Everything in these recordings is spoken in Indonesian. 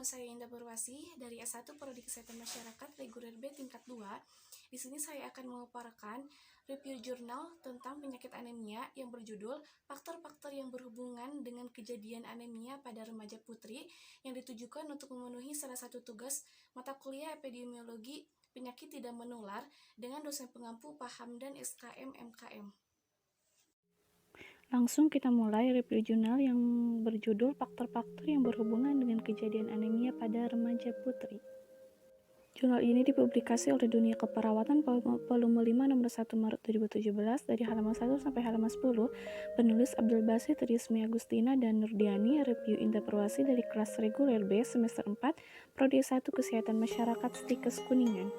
Nama saya Indah Purwasi dari S1 Prodi Kesehatan Masyarakat Reguler B tingkat 2. Di sini saya akan memaparkan review jurnal tentang penyakit anemia yang berjudul Faktor-faktor yang berhubungan dengan kejadian anemia pada remaja putri yang ditujukan untuk memenuhi salah satu tugas mata kuliah epidemiologi penyakit tidak menular dengan dosen pengampu Pak Hamdan SKM MKM. Langsung kita mulai review jurnal yang berjudul Faktor-faktor yang berhubungan dengan kejadian anemia pada remaja putri. Jurnal ini dipublikasi oleh Dunia Keperawatan volume 5 nomor 1 Maret 2017 dari halaman 1 sampai halaman 10. Penulis Abdul Basit, Rizmi Agustina, dan Nurdiani. Review Indah Purwasi dari kelas reguler B semester 4 Prodi 1 Kesehatan Masyarakat Stikes Kuningan.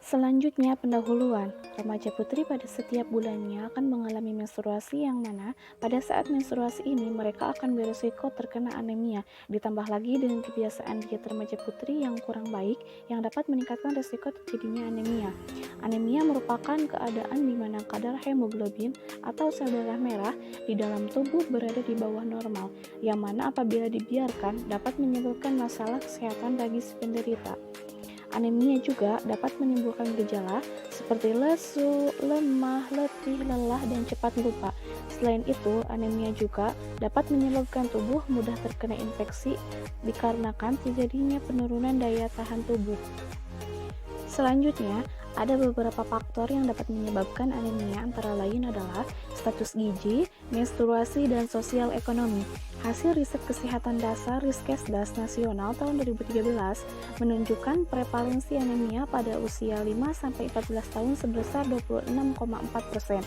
Selanjutnya, pendahuluan. Remaja putri pada setiap bulannya akan mengalami menstruasi yang mana pada saat menstruasi ini mereka akan berisiko terkena anemia, ditambah lagi dengan kebiasaan diet remaja putri yang kurang baik yang dapat meningkatkan risiko terjadinya anemia. Anemia merupakan keadaan di mana kadar hemoglobin atau sel darah merah di dalam tubuh berada di bawah normal, yang mana apabila dibiarkan dapat menyebabkan masalah kesehatan bagi si penderita. Anemia juga dapat menimbulkan gejala seperti lesu, lemah, letih, lelah, dan cepat lupa. Selain itu, anemia juga dapat menyebabkan tubuh mudah terkena infeksi dikarenakan terjadinya penurunan daya tahan tubuh. Selanjutnya, ada beberapa faktor yang dapat menyebabkan anemia, antara lain adalah status gizi, menstruasi, dan sosial ekonomi. Hasil riset kesehatan dasar Riskesdas Nasional tahun 2013 menunjukkan prevalensi anemia pada usia 5-14 tahun sebesar 26,4%.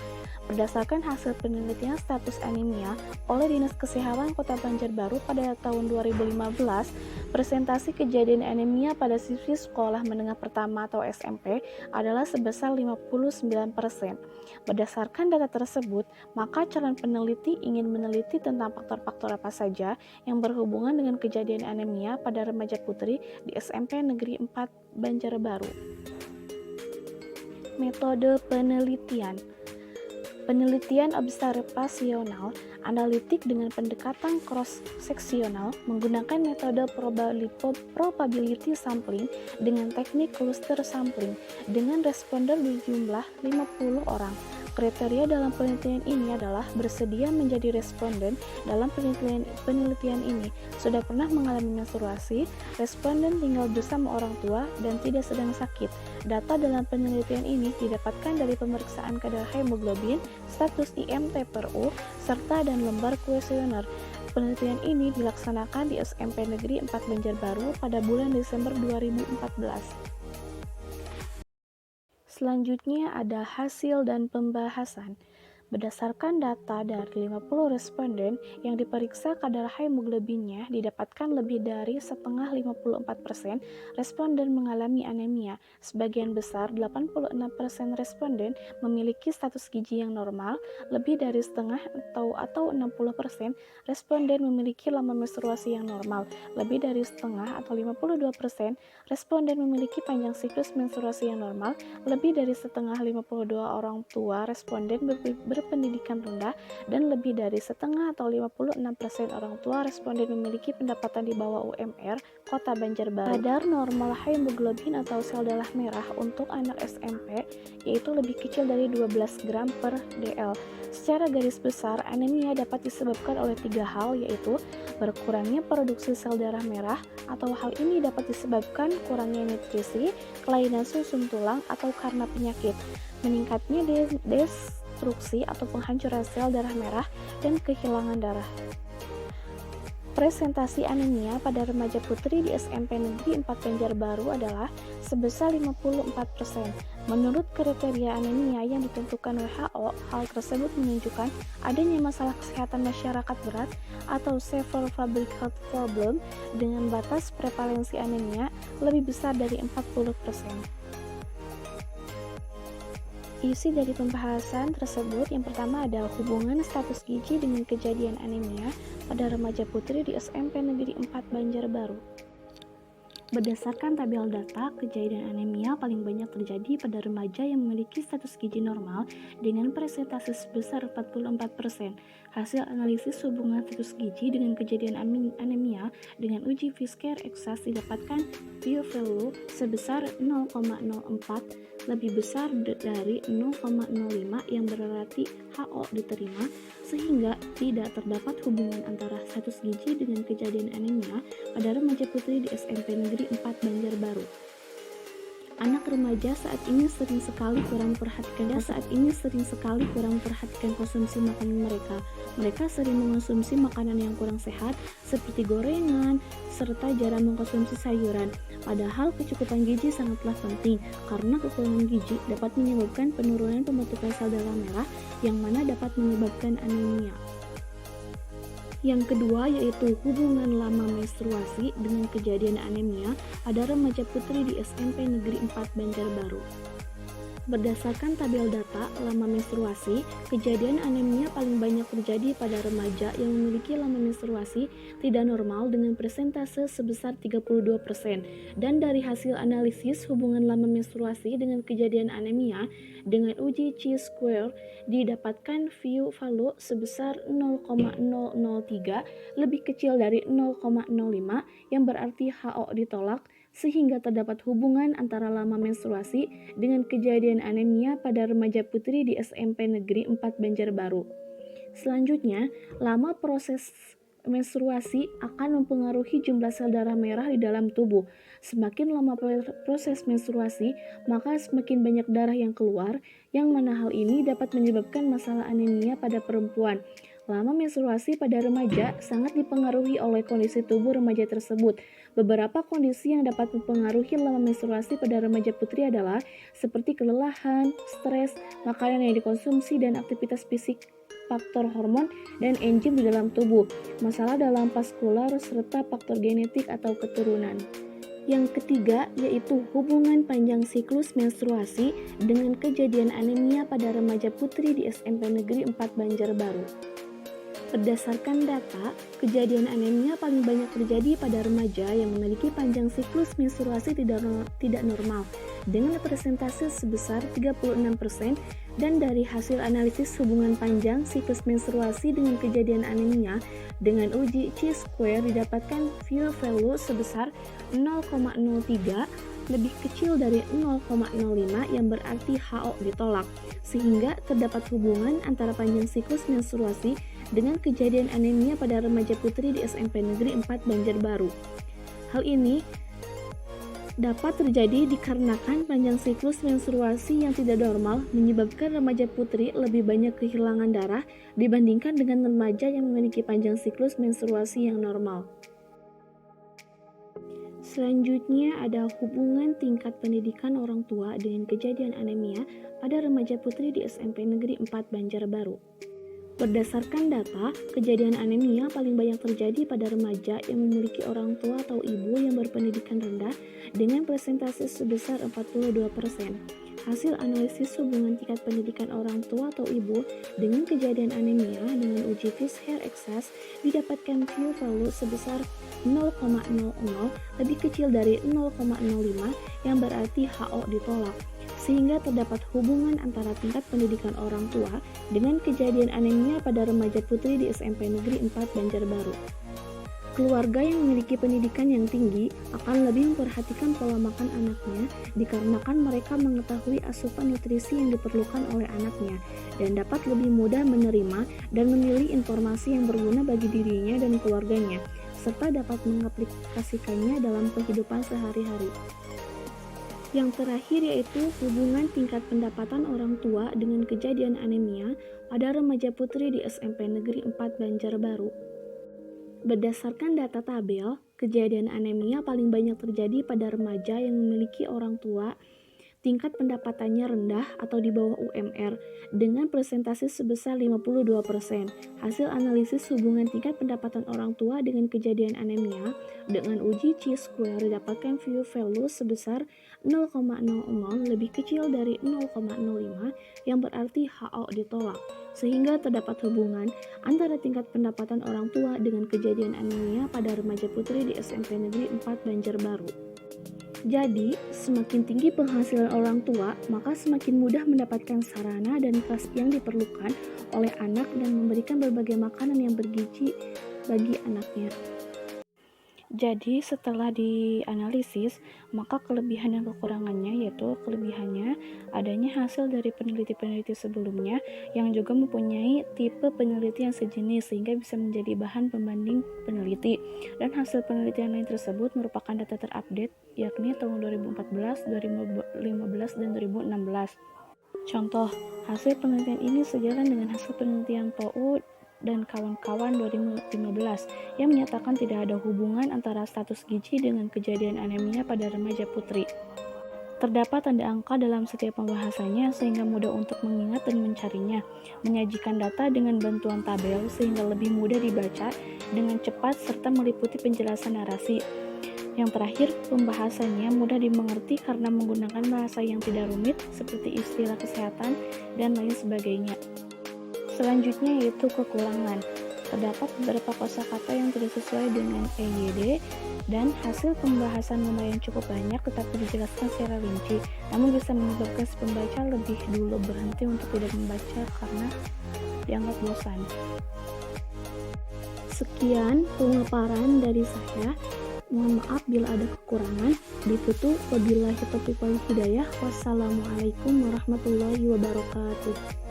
Berdasarkan hasil penelitian status anemia oleh Dinas Kesehatan Kota Banjarbaru pada tahun 2015, presentasi kejadian anemia pada siswi sekolah menengah pertama atau SMP adalah sebesar 59%. Berdasarkan data tersebut, maka calon peneliti ingin meneliti tentang faktor-faktor apa saja yang berhubungan dengan kejadian anemia pada remaja putri di SMP Negeri 4 Banjarbaru. Metode penelitian. Penelitian observasional analitik dengan pendekatan cross-seksional menggunakan metode probability sampling dengan teknik cluster sampling dengan responden berjumlah 50 orang. Kriteria dalam penelitian ini adalah bersedia menjadi responden dalam penelitian ini, sudah pernah mengalami menstruasi, responden tinggal bersama orang tua, dan tidak sedang sakit. Data dalam penelitian ini didapatkan dari pemeriksaan kadar hemoglobin, status IMT/PRU, serta dan lembar kuesioner. Penelitian ini dilaksanakan di SMP Negeri 4 Banjarbaru pada bulan Desember 2014. Selanjutnya ada hasil dan pembahasan. Berdasarkan data dari 50 responden yang diperiksa kadar hemoglobinnya didapatkan lebih dari setengah 54% responden mengalami anemia. Sebagian besar 86% responden memiliki status gizi yang normal, lebih dari setengah atau 60% responden memiliki lama menstruasi yang normal, lebih dari setengah atau 52% responden memiliki panjang siklus menstruasi yang normal, lebih dari setengah 52 orang tua responden berpendidikan rendah, dan lebih dari setengah atau 56% orang tua responden memiliki pendapatan di bawah UMR Kota Banjarbaru. Kadar normal hemoglobin atau sel darah merah untuk anak SMP yaitu lebih kecil dari 12 gram per dl. Secara garis besar, anemia dapat disebabkan oleh 3 hal, yaitu berkurangnya produksi sel darah merah, atau hal ini dapat disebabkan kurangnya nutrisi, kelainan susun tulang, atau karena penyakit, meningkatnya destruksi atau penghancuran sel darah merah, dan kehilangan darah. Presentasi anemia pada remaja putri di SMP Negeri 4 Banjarbaru adalah sebesar 54%. Menurut kriteria anemia yang ditentukan WHO, hal tersebut menunjukkan adanya masalah kesehatan masyarakat berat atau severe public health problem dengan batas prevalensi anemia lebih besar dari 40%. Isi dari pembahasan tersebut yang pertama ada hubungan status gizi dengan kejadian anemia pada remaja putri di SMP Negeri 4 Banjarbaru. Berdasarkan tabel data, kejadian anemia paling banyak terjadi pada remaja yang memiliki status gizi normal dengan presentase sebesar 44%. Hasil analisis hubungan status gizi dengan kejadian anemia dengan uji Fisker-Exas didapatkan p-value sebesar 0,04 lebih besar dari 0,05 yang berarti HO diterima, sehingga tidak terdapat hubungan antara status gizi dengan kejadian anemia pada remaja putri di SMP Negeri 4 Banjarbaru. Anak remaja saat ini sering sekali kurang perhatikan konsumsi makanan mereka. Mereka sering mengonsumsi makanan yang kurang sehat seperti gorengan serta jarang mengkonsumsi sayuran. Padahal kecukupan gizi sangatlah penting karena kekurangan gizi dapat menyebabkan penurunan pembentukan sel darah merah yang mana dapat menyebabkan anemia. Yang kedua yaitu hubungan lama menstruasi dengan kejadian anemia pada remaja putri di SMP Negeri 4 Banjarbaru. Berdasarkan tabel data lama menstruasi, kejadian anemia paling banyak terjadi pada remaja yang memiliki lama menstruasi tidak normal dengan persentase sebesar 32%. Dan dari hasil analisis hubungan lama menstruasi dengan kejadian anemia dengan uji Chi-square didapatkan p-value sebesar 0,003 lebih kecil dari 0,05 yang berarti HO ditolak, sehingga terdapat hubungan antara lama menstruasi dengan kejadian anemia pada remaja putri di SMP Negeri 4 Banjarbaru. Selanjutnya, lama proses menstruasi akan mempengaruhi jumlah sel darah merah di dalam tubuh. Semakin lama proses menstruasi, maka semakin banyak darah yang keluar, yang mana hal ini dapat menyebabkan masalah anemia pada perempuan. Lama menstruasi pada remaja sangat dipengaruhi oleh kondisi tubuh remaja tersebut. Beberapa kondisi yang dapat mempengaruhi lama menstruasi pada remaja putri adalah seperti kelelahan, stres, makanan yang dikonsumsi, dan aktivitas fisik, faktor hormon dan enzim di dalam tubuh, masalah dalam vaskular, serta faktor genetik atau keturunan. Yang ketiga yaitu hubungan panjang siklus menstruasi dengan kejadian anemia pada remaja putri di SMP Negeri 4 Banjarbaru. Berdasarkan data, kejadian anemia paling banyak terjadi pada remaja yang memiliki panjang siklus menstruasi tidak normal dengan persentase sebesar 36%, dan dari hasil analisis hubungan panjang siklus menstruasi dengan kejadian anemia dengan uji Chi-square didapatkan p-value sebesar 0,03 lebih kecil dari 0,05 yang berarti HO ditolak, sehingga terdapat hubungan antara panjang siklus menstruasi dengan kejadian anemia pada remaja putri di SMP Negeri 4 Banjarbaru. Hal ini dapat terjadi dikarenakan panjang siklus menstruasi yang tidak normal menyebabkan remaja putri lebih banyak kehilangan darah dibandingkan dengan remaja yang memiliki panjang siklus menstruasi yang normal. Selanjutnya ada hubungan tingkat pendidikan orang tua dengan kejadian anemia pada remaja putri di SMP Negeri 4 Banjarbaru. Berdasarkan data, kejadian anemia paling banyak terjadi pada remaja yang memiliki orang tua atau ibu yang berpendidikan rendah dengan persentase sebesar 42%. Hasil analisis hubungan tingkat pendidikan orang tua atau ibu dengan kejadian anemia dengan uji Fisker-Exas didapatkan p-value sebesar 0,00 lebih kecil dari 0,05 yang berarti HO ditolak, sehingga terdapat hubungan antara tingkat pendidikan orang tua dengan kejadian anemia pada remaja putri di SMP Negeri 4 Banjarbaru. Keluarga yang memiliki pendidikan yang tinggi akan lebih memperhatikan pola makan anaknya dikarenakan mereka mengetahui asupan nutrisi yang diperlukan oleh anaknya dan dapat lebih mudah menerima dan memilih informasi yang berguna bagi dirinya dan keluarganya, serta dapat mengaplikasikannya dalam kehidupan sehari-hari. Yang terakhir yaitu hubungan tingkat pendapatan orang tua dengan kejadian anemia pada remaja putri di SMP Negeri 4 Banjarbaru. Berdasarkan data tabel, kejadian anemia paling banyak terjadi pada remaja yang memiliki orang tua tingkat pendapatannya rendah atau di bawah UMR dengan persentase sebesar 52%. Hasil analisis hubungan tingkat pendapatan orang tua dengan kejadian anemia dengan uji Chi-square didapatkan p-value sebesar 0,00 lebih kecil dari 0,05 yang berarti HO ditolak, sehingga terdapat hubungan antara tingkat pendapatan orang tua dengan kejadian anemia pada remaja putri di SMP Negeri 4 Banjarbaru. Jadi, semakin tinggi penghasilan orang tua, maka semakin mudah mendapatkan sarana dan kelas yang diperlukan oleh anak dan memberikan berbagai makanan yang bergizi bagi anaknya. Jadi, setelah dianalisis, maka kelebihan dan kekurangannya yaitu kelebihannya adanya hasil dari peneliti-peneliti sebelumnya yang juga mempunyai tipe peneliti yang sejenis sehingga bisa menjadi bahan pembanding peneliti. Dan hasil penelitian lain tersebut merupakan data terupdate yakni tahun 2014, 2015, dan 2016. Contoh, hasil penelitian ini sejalan dengan hasil penelitian POU dan kawan-kawan 2015 yang menyatakan tidak ada hubungan antara status gizi dengan kejadian anemia pada remaja putri. Terdapat tanda angka dalam setiap pembahasannya sehingga mudah untuk mengingat dan mencarinya, menyajikan data dengan bantuan tabel sehingga lebih mudah dibaca dengan cepat serta meliputi penjelasan narasi. Yang terakhir, pembahasannya mudah dimengerti karena menggunakan bahasa yang tidak rumit seperti istilah kesehatan dan lain sebagainya. Selanjutnya yaitu kekurangan. Terdapat beberapa kosakata yang tidak sesuai dengan EYD dan hasil pembahasan lumayan cukup banyak tetapi dijelaskan secara rinci, namun bisa menyebabkan si pembaca lebih dulu berhenti untuk tidak membaca karena dianggap bosan. Sekian pemaparan dari saya. Mohon maaf bila ada kekurangan. Ditutup. Wabillahi taufiq wal hidayah. Wassalamualaikum warahmatullahi wabarakatuh.